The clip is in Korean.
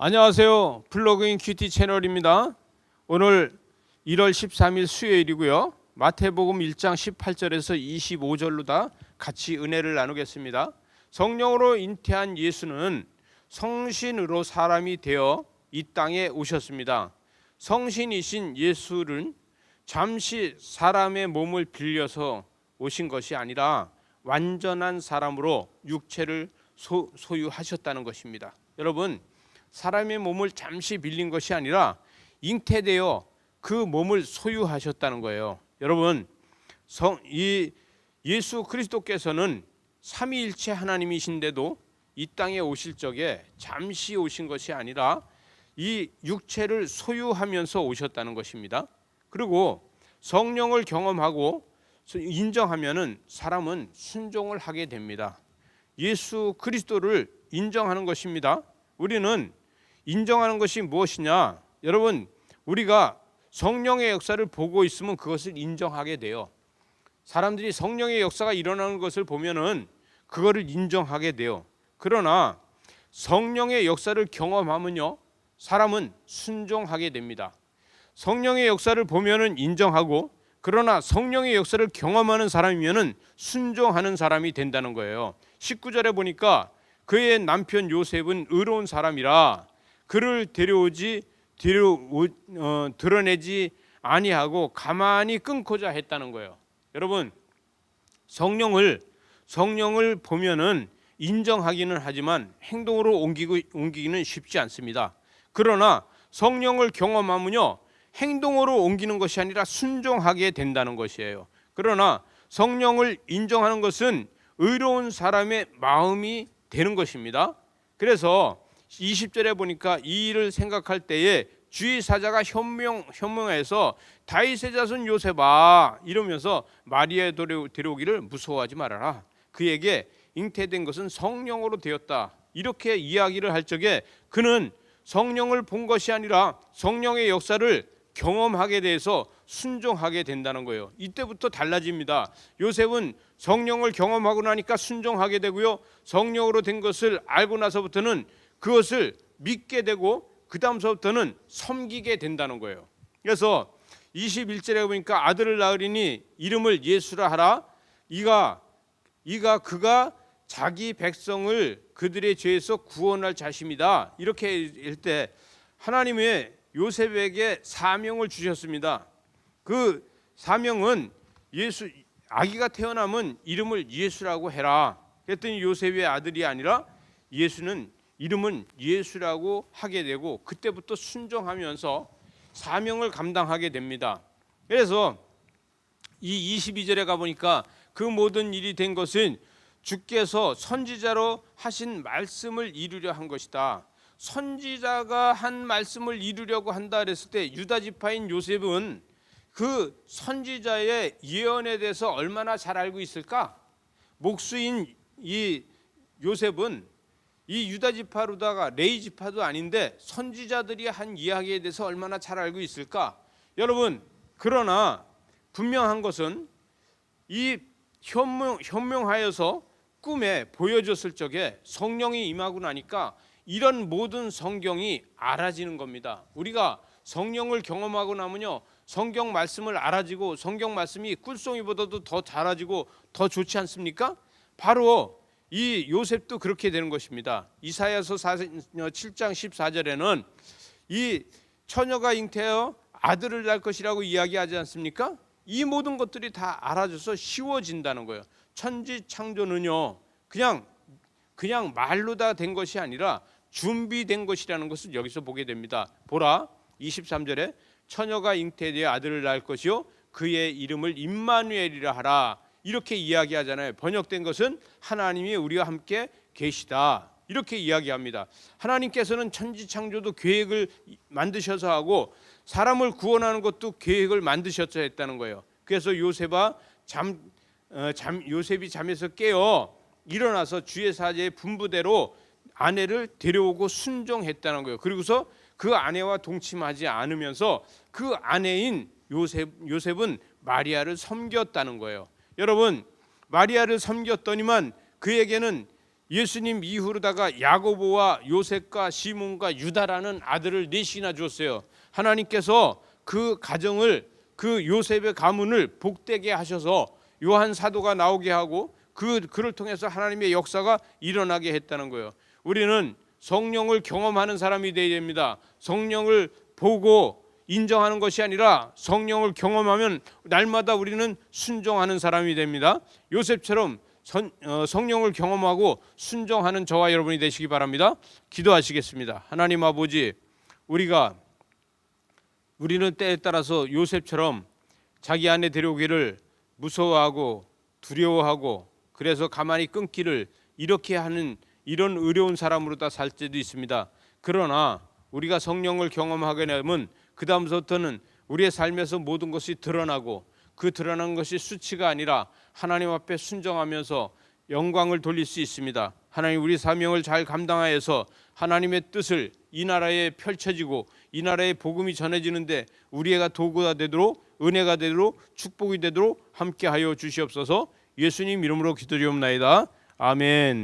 안녕하세요. 플러그인 큐티 채널입니다. 오늘 1월 13일 수요일이고요. 마태복음 1장 18절에서 25절로 다 같이 은혜를 나누겠습니다. 성령으로 잉태한 예수는 성신으로 사람이 되어 이 땅에 오셨습니다. 성신이신 예수는 잠시 사람의 몸을 빌려서 오신 것이 아니라 완전한 사람으로 육체를 소유하셨다는 것입니다. 여러분, 사람의 몸을 잠시 빌린 것이 아니라 잉태되어 그 몸을 소유하셨다는 거예요. 여러분, 이 예수 그리스도께서는 삼위일체 하나님이신데도 이 땅에 오실 적에 잠시 오신 것이 아니라 이 육체를 소유하면서 오셨다는 것입니다. 그리고 성령을 경험하고 인정하면은 사람은 순종을 하게 됩니다. 예수 그리스도를 인정하는 것입니다. 우리는 인정하는 것이 무엇이냐? 여러분, 우리가 성령의 역사를 보고 있으면 그것을 인정하게 돼요. 사람들이 성령의 역사가 일어나는 것을 보면은 그거를 인정하게 돼요. 그러나 성령의 역사를 경험하면요, 사람은 순종하게 됩니다. 성령의 역사를 보면은 인정하고, 그러나 성령의 역사를 경험하는 사람이면은 순종하는 사람이 된다는 거예요. 19절에 보니까 그의 남편 요셉은 의로운 사람이라 그를 드러내지 아니하고 가만히 끊고자 했다는 거예요. 여러분, 성령을 보면은 인정하기는 하지만 행동으로 옮기기는 쉽지 않습니다. 그러나 성령을 경험하면요, 행동으로 옮기는 것이 아니라 순종하게 된다는 것이에요. 그러나 성령을 인정하는 것은 의로운 사람의 마음이 되는 것입니다. 그래서 20절에 보니까 이 일을 생각할 때에 주의 사자가 현명해서 다윗의 자손 요셉아 이러면서 마리아에 데려오기를 무서워하지 말아라. 그에게 잉태된 것은 성령으로 되었다. 이렇게 이야기를 할 적에 그는 성령을 본 것이 아니라 성령의 역사를 경험하게 돼서 순종하게 된다는 거예요. 이때부터 달라집니다. 요셉은 성령을 경험하고 나니까 순종하게 되고요, 성령으로 된 것을 알고 나서부터는 그것을 믿게 되고 그 다음서부터는 섬기게 된다는 거예요. 그래서 21절에 보니까 아들을 낳으리니 이름을 예수라 하라. 그가 자기 백성을 그들의 죄에서 구원할 자심이다. 이렇게 할 때 하나님의 요셉에게 사명을 주셨습니다. 그 사명은 아기가 태어나면 이름을 예수라고 해라. 그랬더니 요셉의 아들이 아니라 이름은 예수라고 하게 되고 그때부터 순종하면서 사명을 감당하게 됩니다. 그래서 이 22절에 가보니까 그 모든 일이 된 것은 주께서 선지자로 하신 말씀을 이루려 한 것이다. 선지자가 한 말씀을 이루려고 한다 그랬을 때 유다 지파인 요셉은 그 선지자의 예언에 대해서 얼마나 잘 알고 있을까? 목수인 이 요셉은 이 유다 지파로다가 레위 지파도 아닌데 선지자들이 한 이야기에 대해서 얼마나 잘 알고 있을까? 여러분, 그러나 분명한 것은 이 현명하여서 꿈에 보여줬을 적에 성령이 임하고 나니까 이런 모든 성경이 알아지는 겁니다. 우리가 성령을 경험하고 나면요, 성경 말씀을 알아지고 성경 말씀이 꿀송이보다도 더 잘아지고 더 좋지 않습니까? 바로 이 요셉도 그렇게 되는 것입니다. 이사야서 7장 14절에는 이 처녀가 잉태하여 아들을 낳을 것이라고 이야기하지 않습니까? 이 모든 것들이 다 알아져서 쉬워진다는 거예요. 천지창조는요, 그냥 말로 다 된 것이 아니라 준비된 것이라는 것을 여기서 보게 됩니다. 보라, 23절에 처녀가 잉태되어 아들을 낳을 것이요 그의 이름을 임마누엘이라 하라. 이렇게 이야기하잖아요. 번역된 것은 하나님이 우리와 함께 계시다. 이렇게 이야기합니다. 하나님께서는 천지창조도 계획을 만드셔서 하고 사람을 구원하는 것도 계획을 만드셔서 했다는 거예요. 그래서 요셉이 잠에서 깨어 일어나서 주의 사제의 분부대로 아내를 데려오고 순종했다는 거예요. 그리고서 그 아내와 동침하지 않으면서 그 아내인 요셉은 마리아를 섬겼다는 거예요. 여러분, 마리아를 섬겼더니만 그에게는 예수님 이후로다가 야고보와 요셉과 시몬과 유다라는 아들을 넷이나 주었어요. 하나님께서 그 가정을, 그 요셉의 가문을 복되게 하셔서 요한 사도가 나오게 하고 그를 통해서 하나님의 역사가 일어나게 했다는 거예요. 우리는 성령을 경험하는 사람이 되어야 됩니다. 성령을 보고 인정하는 것이 아니라 성령을 경험하면 날마다 우리는 순종하는 사람이 됩니다. 요셉처럼 성령을 경험하고 순종하는 저와 여러분이 되시기 바랍니다. 기도하시겠습니다. 하나님 아버지, 우리는 때에 따라서 요셉처럼 자기 안에 데려오기를 무서워하고 두려워하고 그래서 가만히 끊기를 이렇게 하는 이런 어려운 사람으로 다 살 때도 있습니다. 그러나 우리가 성령을 경험하게 되면 그 다음부터는 우리의 삶에서 모든 것이 드러나고 그 드러난 것이 수치가 아니라 하나님 앞에 순종하면서 영광을 돌릴 수 있습니다. 하나님, 우리 사명을 잘 감당하여서 하나님의 뜻을 이 나라에 펼쳐지고 이 나라의 복음이 전해지는데 우리가 도구가 되도록, 은혜가 되도록, 축복이 되도록 함께하여 주시옵소서. 예수님 이름으로 기도드리옵나이다. 아멘.